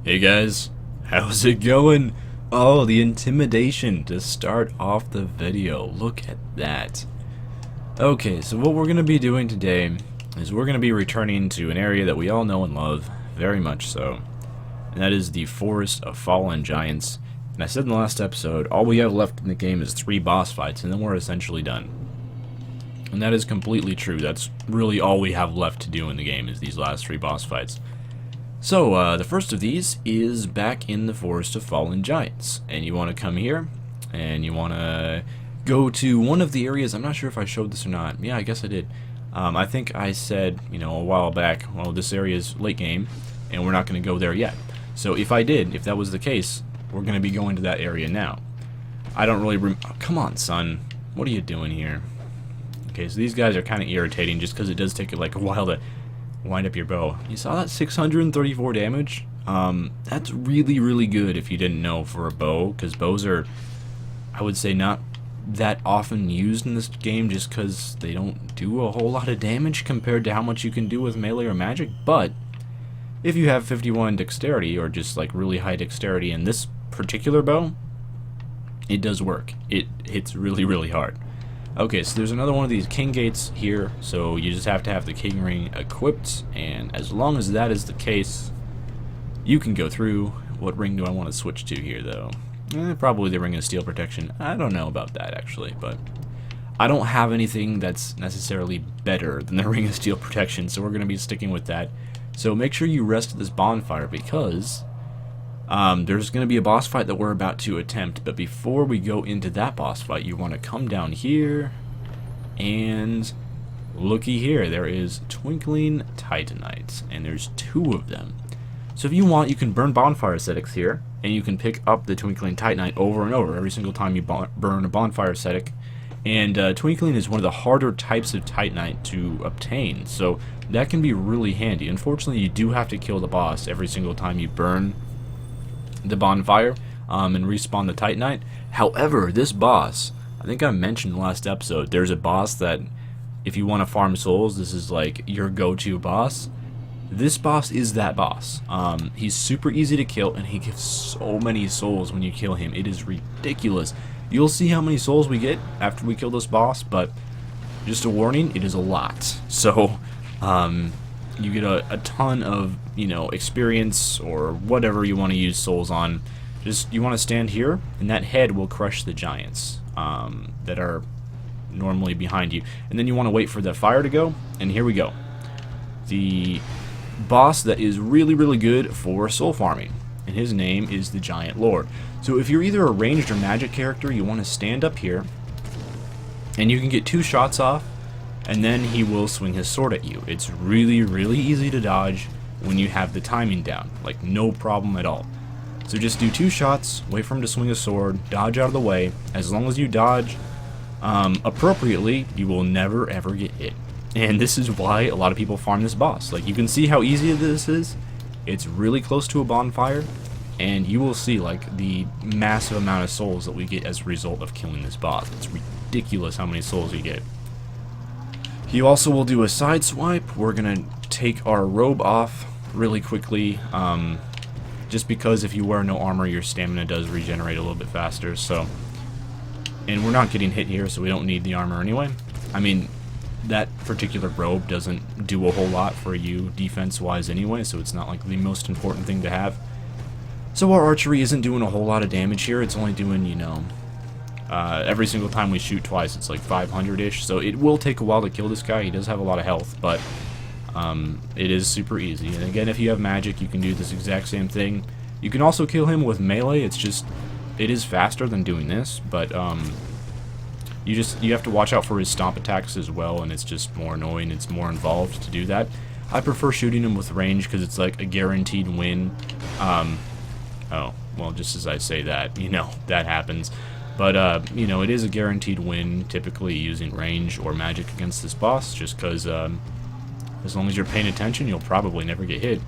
Hey guys, how's it going? Oh, the intimidation to start off the video. Look at that. Okay, so what we're going to be doing today is we're going to be returning to an area that we all know and love, very much so. And that is the Forest of Fallen Giants. And I said in the last episode, all we have left in the game is 3 boss fights, and then we're essentially done. And that is completely true. That's really all we have left to do in the game is these last 3 boss fights. So, the first of these is back in the Forest of Fallen Giants. And you want to come here, and you want to go to one of the areas. I'm not sure if I showed this or not. Yeah, I guess I did. I think I said, a while back, well, this area is late game, and we're not going to go there yet. So if I did, if that was the case, we're going to be going to that area now. I don't really come on, son. What are you doing here? Okay, so these guys are kind of irritating just because it does take like a while to wind up your bow. You saw that 634 damage? That's really, really good if you didn't know for a bow, because bows are, I would say, not that often used in this game just because they don't do a whole lot of damage compared to how much you can do with melee or magic. But if you have 51 dexterity, or just like really high dexterity in this particular bow, it does work. It hits really, really hard. Okay, so there's another one of these king gates here, so you just have to have the king ring equipped, and as long as that is the case, you can go through. What ring do I want to switch to here, though? Probably the ring of steel protection. I don't know about that, actually, but I don't have anything that's necessarily better than the ring of steel protection, so we're going to be sticking with that. So make sure you rest at this bonfire, because there's going to be a boss fight that we're about to attempt, but before we go into that boss fight, you want to come down here, and looky here, there is Twinkling Titanites, and there's 2 of them. So if you want, you can burn bonfire ascetics here, and you can pick up the Twinkling Titanite over and over every single time you burn a bonfire ascetic. And Twinkling is one of the harder types of Titanite to obtain, so that can be really handy. Unfortunately, you do have to kill the boss every single time you burn the bonfire and respawn the Titanite. However, this boss, I think I mentioned in the last episode, there's a boss that if you want to farm souls, this is like your go-to boss. This boss is that boss. He's super easy to kill, and he gives so many souls when you kill him. It is ridiculous. You'll see how many souls we get after we kill this boss, but just a warning, it is a lot. So you get a ton of, experience or whatever you want to use souls on. Just, you want to stand here, and that head will crush the giants that are normally behind you. And then you want to wait for the fire to go, and here we go. The boss that is really, really good for soul farming, and his name is the Giant Lord. So if you're either a ranged or magic character, you want to stand up here, and you can get 2 shots off, and then he will swing his sword at you. It's really, really easy to dodge when you have the timing down, like no problem at all. So just do 2 shots, wait for him to swing his sword, dodge out of the way. As long as you dodge appropriately, you will never ever get hit. And this is why a lot of people farm this boss. Like, you can see how easy this is. It's really close to a bonfire, and you will see like the massive amount of souls that we get as a result of killing this boss. It's ridiculous how many souls you get. You also will do a side swipe. We're gonna take our robe off really quickly, just because if you wear no armor, your stamina does regenerate a little bit faster. So, and we're not getting hit here, so we don't need the armor anyway. I mean, that particular robe doesn't do a whole lot for you defense-wise anyway, so it's not like the most important thing to have. So our archery isn't doing a whole lot of damage here. It's only doing, every single time we shoot twice, it's like 500-ish. So it will take a while to kill this guy. He does have a lot of health, but it is super easy. And again, if you have magic, you can do this exact same thing. You can also kill him with melee. It's just, it is faster than doing this, but you have to watch out for his stomp attacks as well, and it's just more annoying. It's more involved to do that. I prefer shooting him with range because it's like a guaranteed win. Oh, well, just as I say that, that happens. But, it is a guaranteed win, typically using range or magic against this boss, just because as long as you're paying attention, you'll probably never get hit.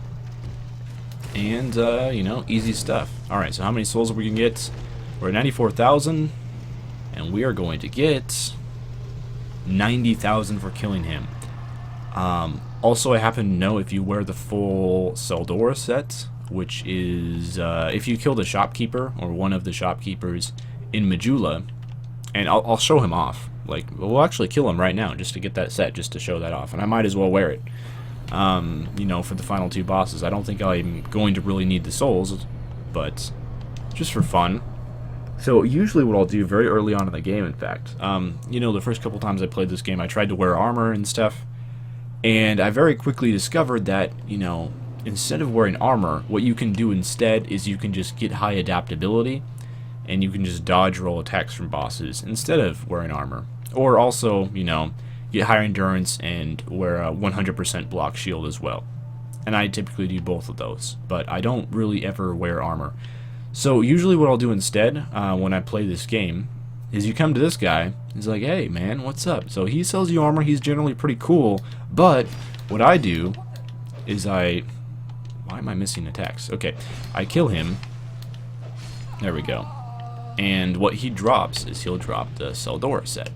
And, easy stuff. Alright, so how many souls are we going to get? We're at 94,000, and we are going to get 90,000 for killing him. Also, I happen to know if you wear the full Seldora set, which is if you kill the shopkeeper or one of the shopkeepers in Majula, and I'll show him off. Like, we'll actually kill him right now just to get that set, just to show that off, and I might as well wear it. You know, for the final 2 bosses. I don't think I'm going to really need the souls, but just for fun. So usually what I'll do very early on in the game, in fact, you know, the first couple times I played this game, I tried to wear armor and stuff, and I very quickly discovered that, you know, instead of wearing armor, what you can do instead is you can just get high adaptability, and you can just dodge roll attacks from bosses instead of wearing armor. Or also, you know, get higher endurance and wear a 100% block shield as well. And I typically do both of those, but I don't really ever wear armor. So usually what I'll do instead when I play this game is you come to this guy, he's like, hey man, what's up? So he sells you armor, he's generally pretty cool, but what I do is why am I missing attacks? Okay, I kill him, there we go, and what he drops is he'll drop the Seldora set.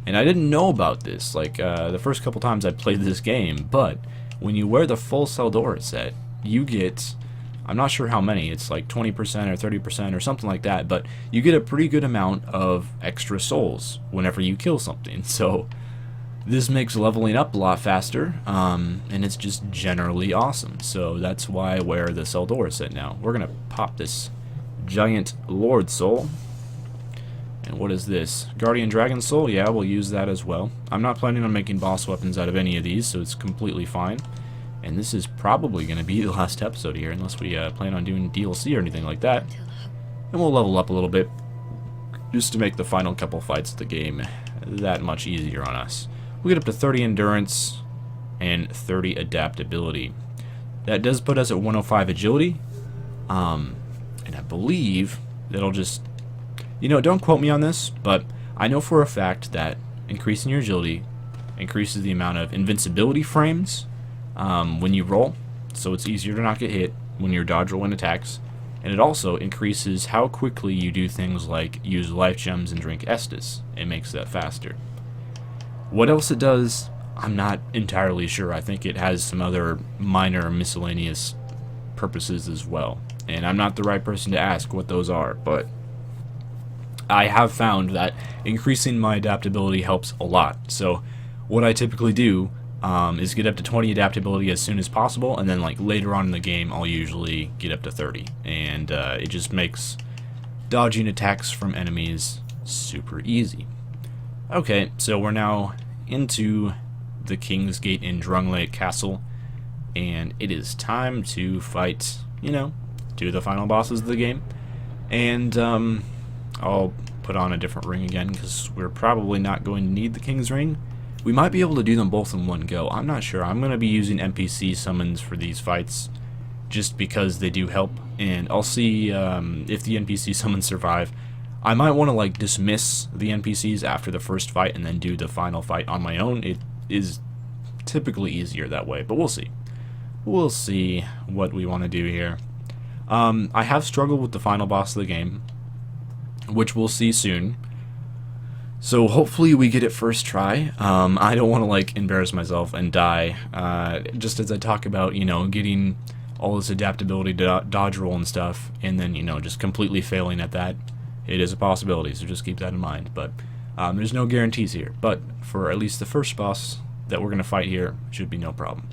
And I didn't know about this, like, the first couple times I played this game, but when you wear the full Seldora set, you get, I'm not sure how many, it's like 20% or 30% or something like that, but you get a pretty good amount of extra souls whenever you kill something. So this makes leveling up a lot faster, and it's just generally awesome. So that's why I wear the Seldora set now. We're going to pop this giant Lord Soul. And what is this? Guardian Dragon Soul? Yeah, we'll use that as well. I'm not planning on making boss weapons out of any of these, so it's completely fine. And this is probably going to be the last episode here, unless we plan on doing DLC or anything like that. And we'll level up a little bit, just to make the final couple fights of the game that much easier on us. We get up to 30 endurance and 30 adaptability. That does put us at 105 agility. And I believe that'll just... You know, don't quote me on this, but I know for a fact that increasing your agility increases the amount of invincibility frames when you roll, so it's easier to not get hit when you're dodge rolling attacks, and it also increases how quickly you do things like use life gems and drink Estus. It makes that faster. What else it does, I'm not entirely sure. I think it has some other minor miscellaneous purposes as well, and I'm not the right person to ask what those are, but I have found that increasing my adaptability helps a lot. So what I typically do is get up to 20 adaptability as soon as possible, and then like later on in the game I'll usually get up to 30, and it just makes dodging attacks from enemies super easy. Okay, so we're now into the King's Gate in Drunglake Castle, and it is time to fight, you know, 2 of the final bosses of the game. And I'll put on a different ring again, because we're probably not going to need the King's Ring. We might be able to do them both in one go. I'm not sure. I'm going to be using NPC summons for these fights, just because they do help. And I'll see if the NPC summons survive. I might want to like dismiss the NPCs after the first fight and then do the final fight on my own. It is typically easier that way, but we'll see. We'll see what we want to do here. I have struggled with the final boss of the game, which we'll see soon. So hopefully we get it first try. I don't want to like embarrass myself and die. Just as I talk about, you know, getting all this adaptability to dodge roll and stuff, and then, you know, just completely failing at that. It is a possibility, so just keep that in mind. But there's no guarantees here. But for at least the first boss that we're going to fight here, should be no problem.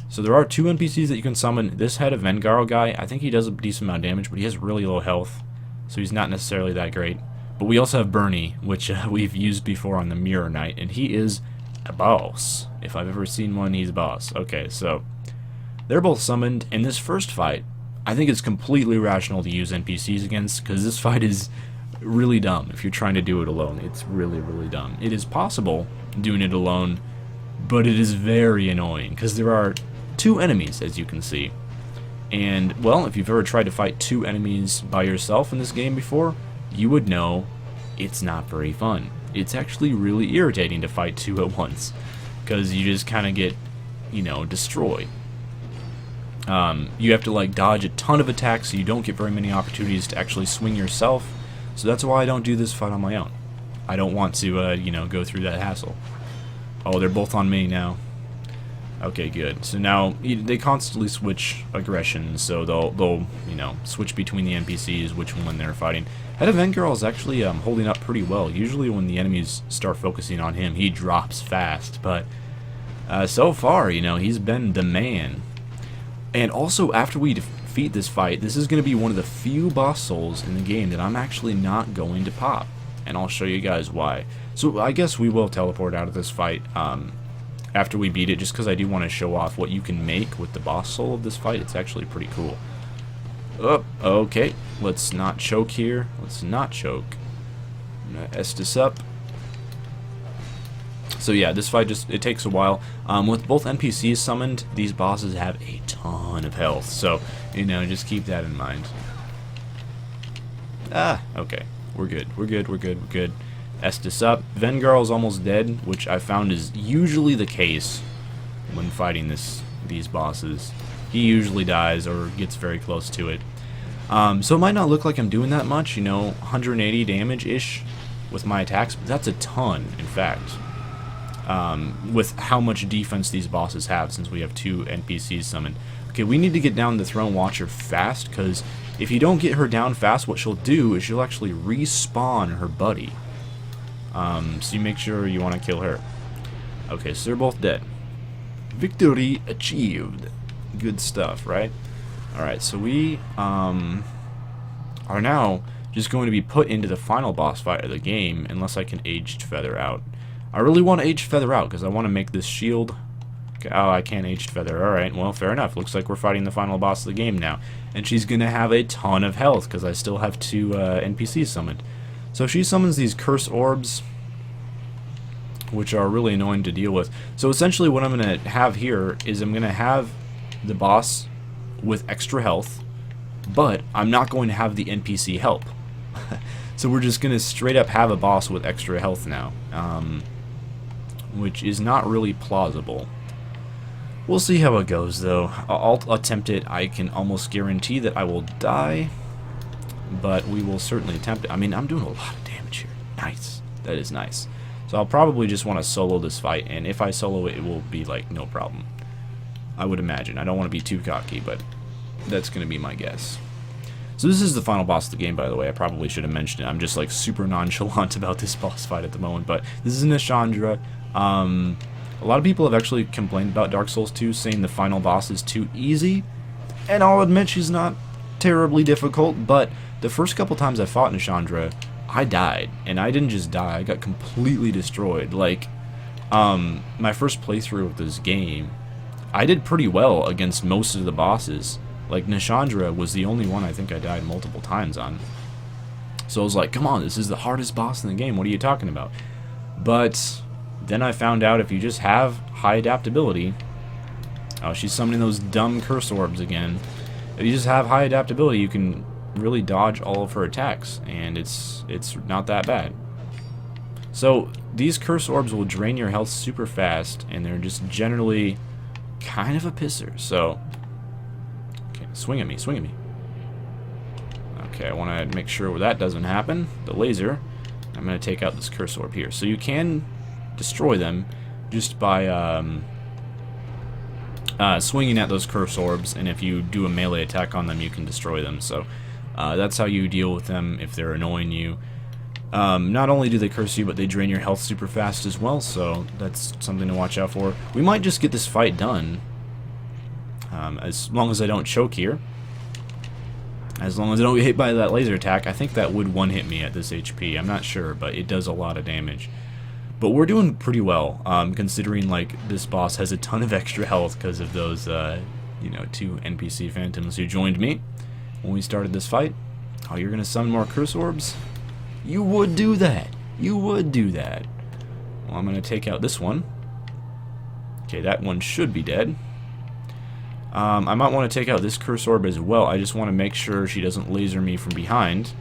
So there are 2 NPCs that you can summon. This head of Vengaro guy, I think he does a decent amount of damage, but he has really low health, so he's not necessarily that great. But we also have Bernie, which we've used before on the Mirror Knight, and he is a boss. If I've ever seen one, he's a boss. Okay, so they're both summoned. In this first fight, I think it's completely rational to use NPCs against, because this fight is really dumb if you're trying to do it alone. It's really, really dumb. It is possible doing it alone, but it is very annoying, because there are 2 enemies, as you can see. And, well, if you've ever tried to fight 2 enemies by yourself in this game before, you would know it's not very fun. It's actually really irritating to fight 2 at once, because you just kind of get, you know, destroyed. You have to like dodge a ton of attacks, so you don't get very many opportunities to actually swing yourself. So that's why I don't do this fight on my own. I don't want to, you know, go through that hassle. Oh, they're both on me now. Okay, good. So now they constantly switch aggressions, so they'll you know, switch between the NPCs, which one they're fighting. Head of Engirl is actually holding up pretty well. Usually when the enemies start focusing on him, he drops fast, but so far, you know, he's been the man. And also, after we defeat this fight, this is going to be one of the few boss souls in the game that I'm actually not going to pop, and I'll show you guys why. So I guess we will teleport out of this fight after we beat it, just because I do want to show off what you can make with the boss soul of this fight. It's actually pretty cool. Oh, okay. Let's not choke here. Let's not choke. I'm going to S this up. So yeah, this fight it takes a while. With both NPCs summoned, these bosses have a ton of health. So, you know, just keep that in mind. Ah, okay. We're good. We're good. We're good. We're good. S this up. Vengarl is almost dead, which I found is usually the case when fighting these bosses. He usually dies or gets very close to it. So it might not look like I'm doing that much, you know, 180 damage-ish with my attacks, but that's a ton, in fact, with how much defense these bosses have since we have 2 NPCs summoned. Okay, we need to get down the Throne Watcher fast, because if you don't get her down fast, what she'll do is she'll actually respawn her buddy. So you make sure you want to kill her. Okay, so they're both dead. Victory achieved. Good stuff, right? Alright, so we are now just going to be put into the final boss fight of the game, unless I can Aged Feather out. I really want to Aged Feather out, because I want to make this shield. Okay, oh, I can't Aged Feather. Alright, well, fair enough. Looks like we're fighting the final boss of the game now. And she's going to have a ton of health, because I still have 2 NPCs summoned. So she summons these Curse Orbs, which are really annoying to deal with. So essentially what I'm going to have here is I'm going to have the boss with extra health, but I'm not going to have the NPC help. So we're just going to straight up have a boss with extra health now, which is not really plausible. We'll see how it goes, though. I'll attempt it. I can almost guarantee that I will die, but we will certainly attempt it. I mean, I'm doing a lot of damage here. Nice. That is nice. So I'll probably just want to solo this fight, and if I solo it, it will be, like, no problem. I would imagine. I don't want to be too cocky, but that's going to be my guess. So this is the final boss of the game, by the way. I probably should have mentioned it. I'm just, like, super nonchalant about this boss fight at the moment, but this is Nashandra. A lot of people have actually complained about Dark Souls 2, saying the final boss is too easy, and I'll admit she's not terribly difficult, but the first couple times I fought Nashandra, I died, and I didn't just die, I got completely destroyed. Like, my first playthrough of this game, I did pretty well against most of the bosses. Like, Nashandra was the only one I think I died multiple times on. So I was like, come on, this is the hardest boss in the game, what are you talking about? But then I found out if you just have high adaptability... Oh, she's summoning those dumb Curse Orbs again. If you just have high adaptability, you can really dodge all of her attacks, and it's not that bad. So these Curse Orbs will drain your health super fast, and they're just generally kind of a pisser. So, okay, swing at me, swing at me. Okay, I want to make sure that doesn't happen. The laser. I'm going to take out this Curse Orb here. So you can destroy them just by swinging at those Curse Orbs, and if you do a melee attack on them, you can destroy them. So that's how you deal with them if they're annoying you. Not only do they curse you, but they drain your health super fast as well, so that's something to watch out for. We might just get this fight done, as long as I don't choke here. As long as I don't get hit by that laser attack. I think that would one-hit me at this HP. I'm not sure, but it does a lot of damage. But we're doing pretty well, considering, like, this boss has a ton of extra health because of those, you know, 2 NPC phantoms who joined me when we started this fight. Oh, you're gonna summon more Curse Orbs? You would do that. You would do that. Well, I'm gonna take out this one. Okay, that one should be dead. I might want to take out this Curse Orb as well. I just want to make sure she doesn't laser me from behind.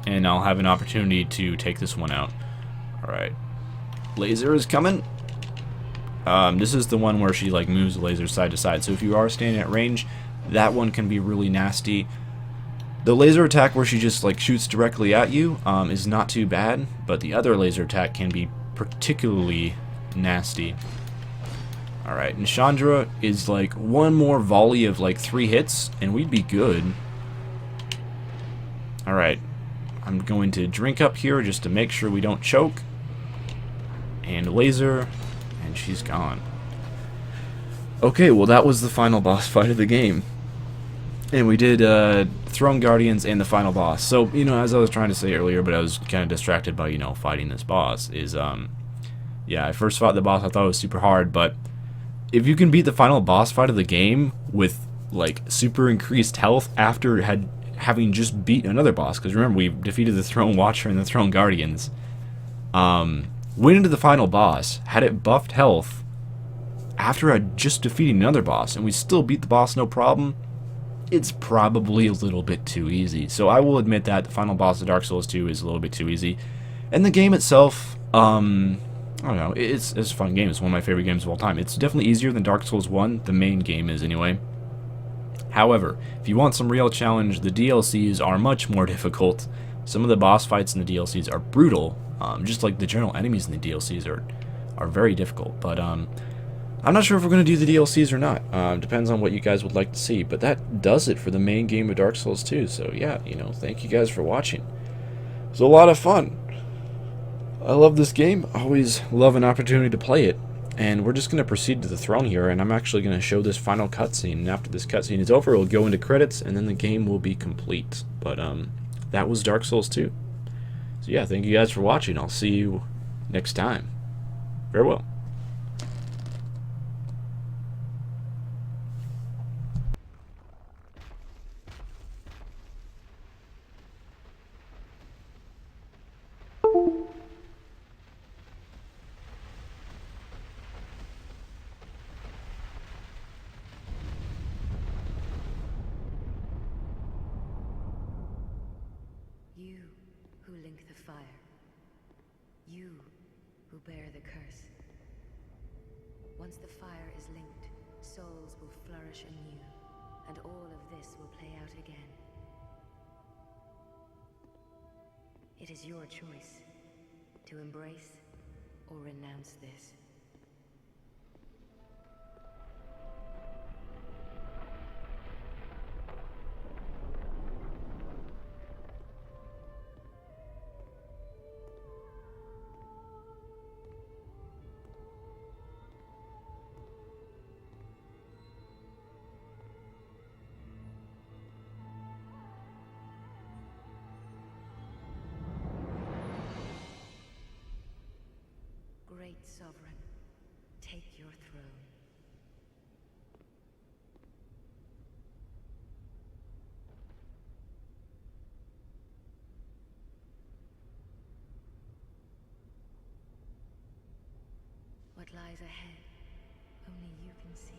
And I'll have an opportunity to take this one out. Alright. Laser is coming. This is the one where she, like, moves the laser side to side. So if you are standing at range, that one can be really nasty. The laser attack where she just, like, shoots directly at you is not too bad. But the other laser attack can be particularly nasty. Alright, Nashandra is like one more volley of like 3 hits, and we'd be good. Alright, I'm going to drink up here just to make sure we don't choke. And laser, and she's gone. Okay, well that was the final boss fight of the game. And we did Throne Guardians and the final boss. So, you know, as I was trying to say earlier, but I was kind of distracted by, you know, fighting this boss, is, yeah, I first fought the boss, I thought it was super hard, but if you can beat the final boss fight of the game with, like, super increased health after having just beat another boss, because remember, we defeated the Throne Watcher and the Throne Guardians, went into the final boss, had it buffed health after I just defeated another boss, and we still beat the boss no problem. It's probably a little bit too easy. So I will admit that the final boss of Dark Souls 2 is a little bit too easy. And the game itself, I don't know, it's a fun game. It's one of my favorite games of all time. It's definitely easier than Dark Souls 1. The main game is anyway. However, if you want some real challenge, the DLCs are much more difficult. Some of the boss fights in the DLCs are brutal. Just like the general enemies in the DLCs are very difficult. But I'm not sure if we're going to do the DLCs or not. Depends on what you guys would like to see. But that does it for the main game of Dark Souls 2. So yeah, you know, thank you guys for watching. It was a lot of fun. I love this game. I always love an opportunity to play it. And we're just going to proceed to the throne here. And I'm actually going to show this final cutscene. And after this cutscene is over, it'll go into credits. And then the game will be complete. But that was Dark Souls 2. So yeah, thank you guys for watching. I'll see you next time. Farewell. You who link the fire. You who bear the curse. Once the fire is linked, souls will flourish anew, and all of this will play out again. It is your choice to embrace or renounce this. Great Sovereign, take your throne. What lies ahead, only you can see.